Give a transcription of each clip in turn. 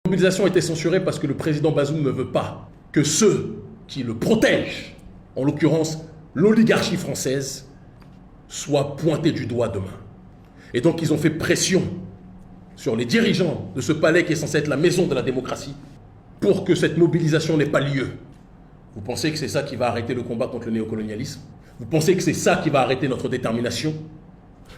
La mobilisation a été censurée parce que le président Bazoum ne veut pas que ceux qui le protègent, en l'occurrence l'oligarchie française, soient pointés du doigt demain. Et donc ils ont fait pression sur les dirigeants de ce palais qui est censé être la maison de la démocratie pour que cette mobilisation n'ait pas lieu. Vous pensez que c'est ça qui va arrêter le combat contre le néocolonialisme? Vous pensez que c'est ça qui va arrêter notre détermination?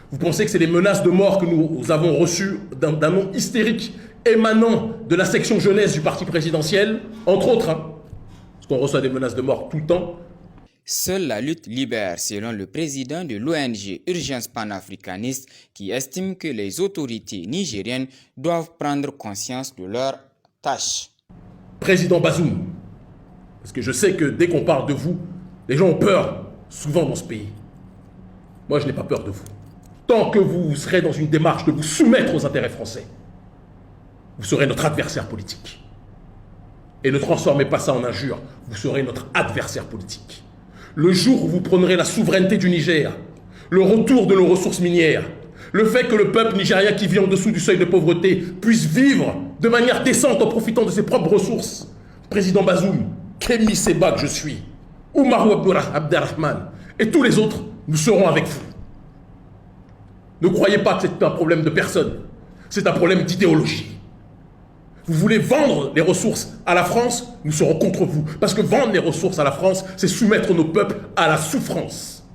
Vous pensez que c'est les menaces de mort que nous avons reçues d'un nom hystérique émanant de la section jeunesse du parti présidentiel, entre autres, parce qu'on reçoit des menaces de mort tout le temps? Seule la lutte libère, selon le président de l'ONG Urgence panafricaniste, qui estime que les autorités nigériennes doivent prendre conscience de leurs tâches. Président Bazoum, parce que je sais que dès qu'on parle de vous, les gens ont peur, souvent dans ce pays. Moi, je n'ai pas peur de vous. Tant que vous serez dans une démarche de vous soumettre aux intérêts français, vous serez notre adversaire politique. Et ne transformez pas ça en injure, vous serez notre adversaire politique. Le jour où vous prendrez la souveraineté du Niger, le retour de nos ressources minières, le fait que le peuple nigérien qui vit en dessous du seuil de pauvreté puisse vivre de manière décente en profitant de ses propres ressources. Président Bazoum, Kémy Séba que je suis, Oumarou Abderrahman et tous les autres, nous serons avec vous. Ne croyez pas que c'est un problème de personne, c'est un problème d'idéologie. Vous voulez vendre les ressources à la France, nous serons contre vous. Parce que vendre les ressources à la France, c'est soumettre nos peuples à la souffrance.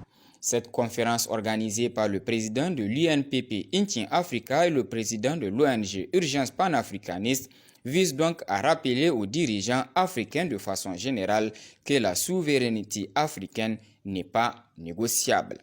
Cette conférence organisée par le président de l'UNPP Intien Africa et le président de l'ONG Urgence panafricaniste vise donc à rappeler aux dirigeants africains de façon générale que la souveraineté africaine n'est pas négociable.